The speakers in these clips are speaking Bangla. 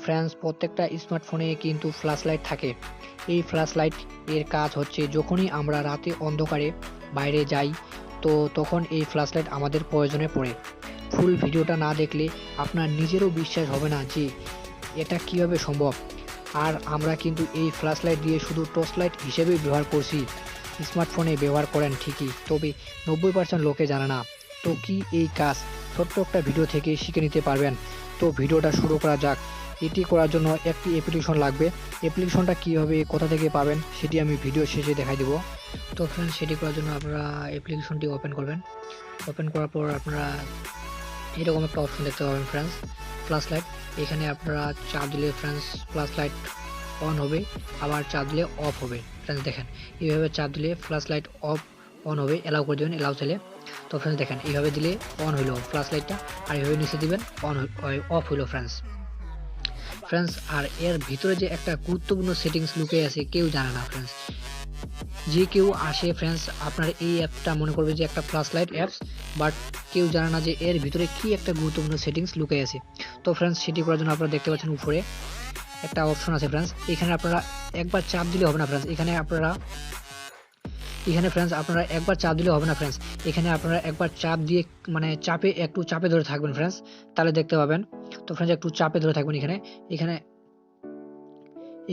ফ্রেন্ডস, প্রত্যেকটা স্মার্টফোনে কিন্তু ফ্ল্যাশ লাইট থাকে। এই ফ্ল্যাশ লাইট এর কাজ হচ্ছে যখনই আমরা রাতে অন্ধকারে বাইরে যাই, তো তখন এই ফ্ল্যাশ লাইট আমাদের প্রয়োজনে পড়ে। ফুল ভিডিওটা না দেখলে আপনার নিজেরও বিশ্বাস হবে না যে এটা কিভাবে সম্ভব। আর আমরা কিন্তু এই ফ্ল্যাশ লাইট দিয়ে শুধু টর্চ লাইট হিসেবেই ব্যবহার করছি। স্মার্টফোনে ব্যবহার করেন ঠিকই, তবে 90% লোকে জানে না। তো কি এই কাজ ছোট্ট একটা ভিডিও থেকে শিখে নিতে পারবেন। তো ভিডিওটা শুরু করা যাক। এটি করার জন্য একটি অ্যাপ্লিকেশন লাগবে। অ্যাপ্লিকেশনটা কীভাবে কোথা থেকে পাবেন সেটি আমি ভিডিও শেষে দেখাই দেবো। তো ফ্রেন্ডস, সেটি করার জন্য আপনারা অ্যাপ্লিকেশনটি ওপেন করবেন। ওপেন করার পর আপনারা এরকম একটা অপশন দেখতে পাবেন ফ্রেন্ডস, ফ্ল্যাশ লাইট। এখানে আপনারা চাপ দিলে ফ্রেন্ডস ফ্ল্যাশ লাইট অন হবে, আবার চাপ দিলে অফ হবে। ফ্রেন্ডস দেখেন, এইভাবে চাপ দিলে ফ্ল্যাশ লাইট অফ অন হবে, অ্যালাউ করে দেবেন, অ্যালাউ চাইলে। তো ফ্রেন্ডস দেখেন, এইভাবে দিলে অন হইলো ফ্ল্যাশ লাইটটা, আর এইভাবে নিচে দিবেন অন অফ হইলো ফ্রেন্ডস। আর এর ভিতরে যে একটা গুরুত্বপূর্ণ সেটিংস লুকিয়ে আছে কেউ জানে না ফ্রেন্ডস। যে কেউ আসে ফ্রেন্ডস, আপনার এই অ্যাপটা মনে করবে যে একটা ফ্ল্যাশ লাইট অ্যাপস, বাট কেউ জানে না যে এর ভিতরে কি একটা গুরুত্বপূর্ণ সেটিংস লুকিয়ে আছে। তো ফ্রেন্ডস, সেটি করার জন্য আপনারা দেখতে পাচ্ছেন উপরে একটা অপশন আছে ফ্রেন্ডস। এখানে আপনারা একবার চাপ দিলে হবে না ফ্রেন্ডস। এখানে ফ্রেন্ডস আপনারা একবার চাপ দিলে হবে না ফ্রেন্ডস। এখানে আপনারা একবার চাপ দিয়ে মানে একটু চাপে ধরে থাকবেন ফ্রেন্ডস, তাহলে দেখতে পাবেন। তো ফ্রেন্ডস একটু চাপে ধরে থাকবেন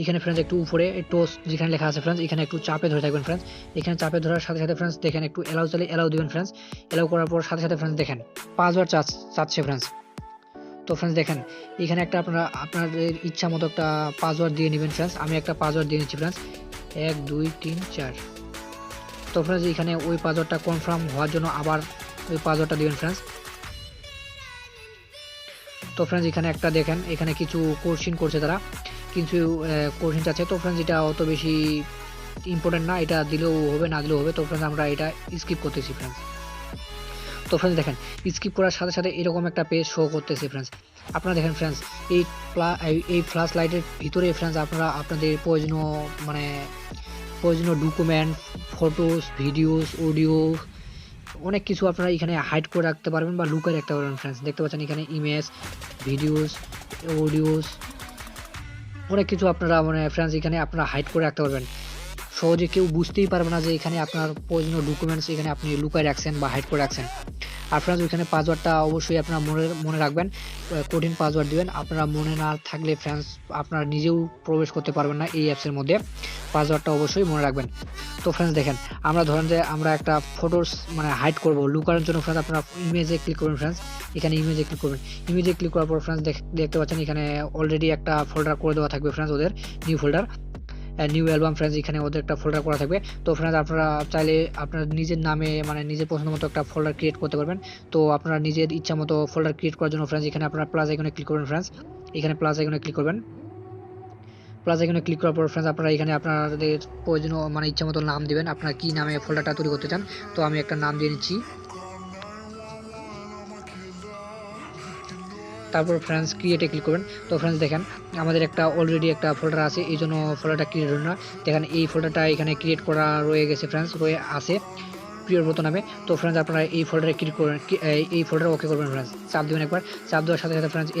এখানে ফ্রেন্ডস একটু উপরে টোস যেখানে লেখা আছে ফ্রেন্ডস, এখানে একটু চাপে ধরে থাকবেন ফ্রেন্ডস। এখানে চাপে ধরার সাথে সাথে ফ্রেন্ডস দেখেন একটু অ্যালাউ চাইলে অ্যালাউ দিবেন ফ্রেন্ডস। অ্যালাউ করার পর সাথে সাথে ফ্রেন্ডস দেখেন পাসওয়ার্ড চাচ্ছে ফ্রেন্ডস। তো ফ্রেন্ডস দেখেন, এখানে একটা আপনাদের ইচ্ছা মতো একটা পাসওয়ার্ড দিয়ে নেবেন ফ্রেন্ডস। আমি একটা পাসওয়ার্ড দিয়ে নিচ্ছি ফ্রেন্ডস, 1 2 3 4। তো ফ্রেন্ডস এখানে ওই পাসওয়ার্ডটা কনফার্ম হওয়ার জন্য আবার ওই পাসওয়ার্ডটা দিবেন ফ্রেন্ডস। তো ফ্রেন্ডস এখানে একটা দেখেন, এখানে কিছু কোশ্চিন করছে তারা, কিছু কোশ্চিন আছে। তো ফ্রেন্ডস এটা অত বেশি ইম্পর্টেন্ট না, এটা দিলেও হবে না দিলেও হবে। তো ফ্রেন্ডস আমরা এটা স্কিপ করতেছি ফ্রেন্ডস। তো ফ্রেন্ডস দেখেন, স্কিপ করার সাথে সাথে এরকম একটা পেজ শো করতেছে ফ্রেন্ডস। আপনারা দেখেন ফ্রেন্ডস, এই ফ্ল্যাশ লাইটের ভিতরে ফ্রেন্ডস আপনারা আপনাদের প্রয়োজনীয় ডকুমেন্ট, ফটোস, ভিডিওস, অডিও, অনেক কিছু আপনারা এখানে হাইড করে রাখতে পারবেন বা লুকিয়ে রাখতে পারবেন ফ্রেন্ডস। দেখতে পাচ্ছেন এখানে ইমেজ, ভিডিওস, অডিওস, অনেক কিছু আপনারা ফ্রেন্ডস এখানে আপনারা হাইড করে রাখতে পারবেন। সহজে কেউ বুঝতেই পারবে না যে এখানে আপনার প্রয়োজনীয় ডকুমেন্টস এখানে আপনি লুকিয়ে রাখছেন বা হাইড করে রাখছেন। আর ফ্রেন্ডস ওইখানে পাসওয়ার্ডটা অবশ্যই আপনারা মনে রাখবেন, কঠিন পাসওয়ার্ড দিবেন। আপনারা মনে না থাকলে ফ্রেন্ডস আপনারা নিজেও প্রবেশ করতে পারবেন না এই অ্যাপসের মধ্যে। পাসওয়ার্ডটা অবশ্যই মনে রাখবেন। তো ফ্রেন্ডস দেখেন, আমরা ধরেন যে আমরা একটা ফটোস হাইড করবো, লুকানোর জন্য ফ্রেন্ডস আপনারা ইমেজে ক্লিক করবেন ফ্রেন্ডস। এখানে ইমেজে ক্লিক করবেন। ইমেজে ক্লিক করার পর ফ্রেন্ডস দেখতে পাচ্ছেন এখানে অলরেডি একটা ফোল্ডার করে দেওয়া থাকবে ফ্রেন্ডস, ওদের new folder, new album friends. এখানে ওদের একটা ফোল্ডার করা থাকবে। তো ফ্রেন্ডস আপনারা চাইলে আপনার নিজের নামে নিজের পছন্দ মতো একটা ফোল্ডার ক্রিয়েট করতে পারবেন। তো আপনারা নিজের ইচ্ছা মতো ফোল্ডার ক্রিয়েট করার জন্য ফ্রেন্ডস এখানে আপনারা প্লাস আইকনে ক্লিক করবেন ফ্রেন্ডস। এখানে প্লাস আইকনে ক্লিক করবেন। প্লাস আইকনে ক্লিক করার পর ফ্রেন্ডস আপনারা এখানে আপনাদের প্রয়োজনীয় ইচ্ছা মতো নাম দিবেন, আপনারা কি নামে ফোল্ডারটা তৈরি করতে চান। তো আমি একটা নাম দিয়ে নিচ্ছি। তারপর ফ্রেন্ডস ক্রিয়েটে ক্লিক করবেন। তো ফ্রেন্ডস দেখেন, আমাদের একটা অলরেডি একটা ফোল্ডার আছে, এই জন্য ফোল্ডারটা ক্রিয়েট হলো না। দেখেন এই ফোল্ডারটা এখানে ক্রিয়েট করা রয়ে গেছে ফ্রেন্ডস, রয়ে আছে প্রিয়ব্রত নামে। তো ফ্রেন্ডস আপনারা এই ফোল্ডারে ক্লিক করবেন, এই ফোল্ডারে ওকে করবেন ফ্রেন্ডস। চাপ দেবেন একবার, চাপ দেওয়ার সাথে সাথে ফ্রেন্ডস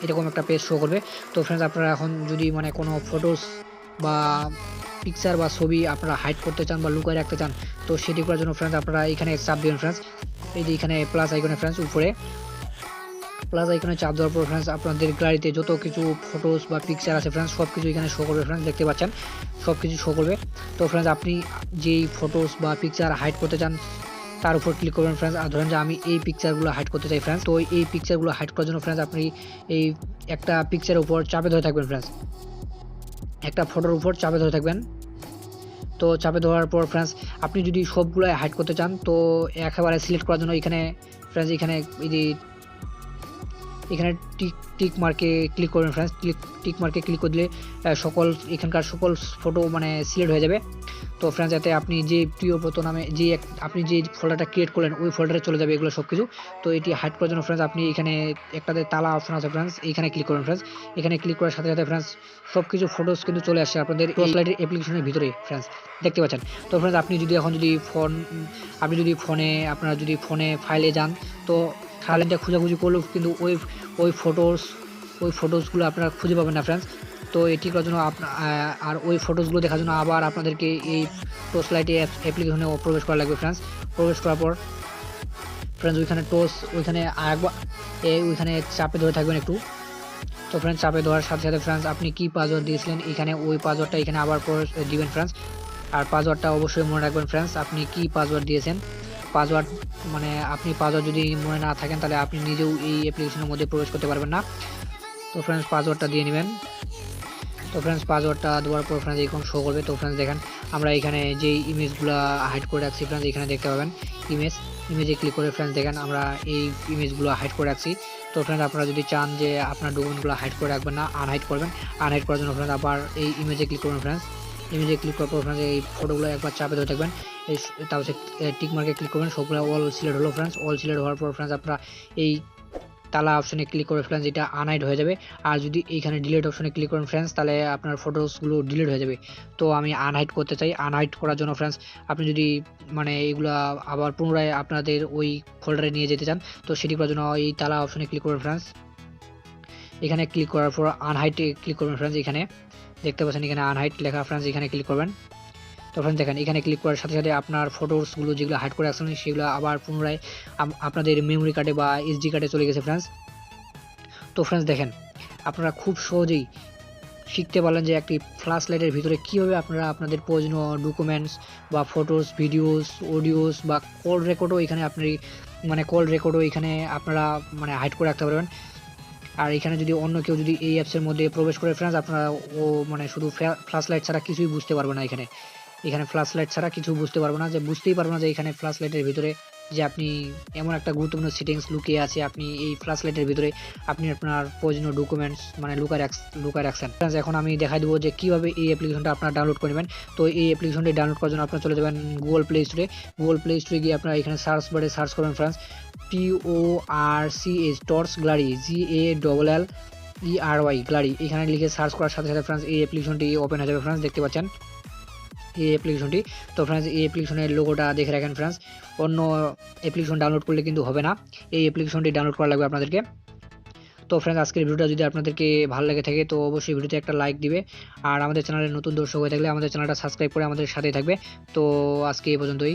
এরকম একটা পেজ শো করবে। তো ফ্রেন্ডস আপনারা এখন যদি কোনো ফটোস বা পিকচার বা ছবি আপনারা হাইড করতে চান বা লুকিয়ে রাখতে চান, তো সেটি করার জন্য ফ্রেন্ডস আপনারা এখানে চাপ দেবেন ফ্রেন্ডস। এই যে এখানে প্লাস আইকনে ফ্রেন্ডস, উপরে প্লাস আইকনে চাপ দেওয়ার পর ফ্রেন্ডস আপনাদের গ্যালারিতে যত কিছু ফটোস বা পিকচার আছে ফ্রেন্ডস সব কিছু এখানে শো করবে ফ্রেন্ডস। দেখতে পাচ্ছেন সব কিছু শো করবে। তো ফ্রেন্ডস আপনি যেই ফটোস বা পিকচার হাইড করতে চান তার উপর ক্লিক করবেন ফ্রেন্ডস। আর ধরেন যে আমি এই পিকচারগুলো হাইড করতে চাই ফ্রেন্ডস, তো এই পিকচারগুলো হাইড করার জন্য ফ্রেন্ডস আপনি এই একটা পিকচারের উপর চাপে ধরে থাকবেন ফ্রেন্ডস, একটা ফটোর উপর চাপে ধরে থাকবেন। তো চাপে ধরার পর ফ্রেন্ডস আপনি যদি সবগুলো হাইড করতে চান, তো একেবারে সিলেক্ট করার জন্য এখানে ফ্রেন্ডস এখানে এই যে এখানে টিক মার্কে ক্লিক করবেন ফ্রেন্ডস। টিক মার্কে ক্লিক করে দিলে এখানকার সকল ফটো সিলেক্ট হয়ে যাবে। তো ফ্রেন্ডস এতে আপনি যে প্রিয়ব্রত নামে আপনি যে ফোল্ডারটা ক্রিয়েট করলেন ওই ফোল্ডারে চলে যাবে এগুলো সব কিছু। তো এটি হাইড করার জন্য ফ্রেন্ডস আপনি এখানে একটাতে তালা অপশন আছে ফ্রেন্ডস, এখানে ক্লিক করবেন ফ্রেন্ডস। এখানে ক্লিক করার সাথে সাথে ফ্রেন্ডস সব কিছু ফটোস কিন্তু চলে আসছে আপনাদের টর্চ লাইটের অ্যাপ্লিকেশনের ভিতরে ফ্রেন্ডস, দেখতে পাচ্ছেন। তো ফ্রেন্ডস আপনি যদি ফোনে ফাইলে যান, তো ফাইলটা খোঁজাখুঁজি করলেও কিন্তু ওই ফটোস ওই ফটোসগুলো আপনারা খুঁজে পাবেন না ফ্রেন্ডস। তো এটি করার জন্য আর ওই ফটোসগুলো দেখার জন্য আবার আপনাদেরকে এই টোস লাইটে অ্যাপ্লিকেশনে প্রবেশ করা লাগবে ফ্রেন্ডস। প্রবেশ করার পর ফ্রেন্ডস ওইখানে আরেকবার ওইখানে চাপে ধরে থাকবেন একটু। তো ফ্রেন্ডস চাপে ধরার সাথে সাথে ফ্রেন্ডস আপনি কি পাসওয়ার্ড দিয়েছিলেন এখানে ওই পাসওয়ার্ডটা এখানে আবার দিবেন ফ্রেন্ডস। আর পাসওয়ার্ডটা অবশ্যই মনে রাখবেন ফ্রেন্ডস, আপনি কি পাসওয়ার্ড দিয়েছেন। পাসওয়ার্ড মানে আপনি পাসওয়ার্ড যদি মনে না থাকেন তাহলে আপনি নিজেও এই অ্যাপ্লিকেশনের মধ্যে প্রবেশ করতে পারবেন না। তো ফ্রেন্ডস পাসওয়ার্ডটা দিয়ে নেবেন। তো ফ্রেন্ডস পাসওয়ার্ডটা দেওয়ার পর ফ্রেন্ডস এরকম শো করবে। তো ফ্রেন্ডস দেখেন আমরা এখানে যেই ইমেজগুলো হাইড করে রাখছি ফ্রেন্ডস এখানে দেখতে পাবেন ইমেজে ক্লিক করে ফ্রেন্ডস দেখেন আমরা এই ইমেজগুলো হাইড করে রাখছি। তো ফ্রেন্ডস আপনারা যদি চান যে আপনার ডকুমেন্টগুলো হাইড করে রাখবেন না, আনহাইড করবেন। আনহাইড করার জন্য ফ্রেন্ডস আবার এই ইমেজে ক্লিক করবেন ফ্রেন্ডস। ইমেজে ক্লিক করার পর ফ্রেন্ডস এই ফটোগুলো একবার চাপে ধরে থাকবেন। তারপর টিক মার্কে ক্লিক করবেন, সবগুলো অল সিলেক্ট হলো ফ্রেন্ডস। অল সিলেক্ট হওয়ার পর ফ্রেন্ডস আপনারা এই তালা অপশনে ক্লিক করে ফ্রেন্ডস এটা আনহাইড হয়ে যাবে। আর যদি এইখানে ডিলিট অপশনে ক্লিক করেন ফ্রেন্ডস তাহলে আপনার ফটোসগুলো ডিলিট হয়ে যাবে। তো আমি আনহাইড করতে চাই। আনহাইড করার জন্য ফ্রেন্ডস আপনি যদি মানে এগুলা আবার পুনরায় আপনাদের ওই ফোল্ডারে নিয়ে যেতে চান তো সেটি করার জন্য এই তালা অপশনে ক্লিক করবেন ফ্রেন্ডস। এখানে ক্লিক করার পর আনহাইডে ক্লিক করবেন ফ্রেন্ডস। এখানে দেখতে পাচ্ছেন এখানে আনহাইড লেখা ফ্রেন্ডস, এখানে ক্লিক করবেন। তো ফ্রেন্ডস দেখেন এখানে ক্লিক করার সাথে সাথে আপনার ফটোসগুলো যেগুলো হাইড করে রাখছেন সেগুলো আবার পুনরায় আপনাদের মেমোরি কার্ডে বা এসডি কার্ডে চলে গেছে ফ্রেন্ডস। তো ফ্রেন্ডস দেখেন আপনারা খুব সহজেই শিখতে পারলেন যে একটি ফ্ল্যাশ লাইটের ভিতরে কীভাবে আপনারা আপনাদের প্রয়োজনীয় ডকুমেন্টস বা ফটোস, ভিডিওস, অডিওস বা কল রেকর্ডও এখানে এখানে আপনারা মানে হাইড করে রাখতে পারবেন। আর এখানে যদি অন্য কেউ যদি এই অ্যাপসের মধ্যে প্রবেশ করে ফ্রেন্ডস আপনারা মানে শুধু ফ্ল্যাশ লাইট ছাড়া কিছুই বুঝতে পারবে না। এখানে ফ্ল্যাশ লাইট ছাড়া কিছু বুঝতেই পারবে না যে এখানে ফ্ল্যাশ লাইটের ভিতরে যে আপনি এমন একটা গুরুত্বপূর্ণ সেটিংস লুকিয়ে আছে। আপনি এই ফ্ল্যাশ লাইটের ভিতরে আপনি আপনার প্রয়োজনীয় ডকুমেন্টস মানে লুকায় রাখছেন। এখন আমি দেখাই দেবো যে কীভাবে এই অ্যাপ্লিকেশনটা আপনারা ডাউনলোড করে নেবেন। তো এই অ্যাপ্লিকেশনটি ডাউনলোড করার জন্য আপনারা চলে যাবেন গুগল প্লে স্টোরে গিয়ে আপনারা এখানে সার্চ বারে সার্চ করবেন friends PORCH torch gallery GALLERY gallery. এখানে লিখে সার্চ করার সাথে সাথে ফ্রেন্ডস এই অ্যাপ্লিকেশনটি ওপেন হয়ে যাবে ফ্রেন্ডস, দেখতে পাচ্ছেন এই অ্যাপ্লিকেশনটি। তো ফ্রেন্ডস এই অ্যাপ্লিকেশনের লোগোটা দেখে রাখেন ফ্রেন্ডস, অন্য অ্যাপ্লিকেশন ডাউনলোড করলে কিন্তু হবে না, এই অ্যাপ্লিকেশনটি ডাউনলোড করা লাগবে আপনাদেরকে। তো ফ্রেন্ডস আজকের ভিডিওটা যদি আপনাদেরকে ভালো লেগে থাকে তো অবশ্যই ভিডিওতে একটা লাইক দিবে। আর আমাদের চ্যানেলে নতুন দর্শক হয়ে থাকলে আমাদের চ্যানেলটা সাবস্ক্রাইব করে আমাদের সাথেই থাকবে। তো আজকে এই পর্যন্তই।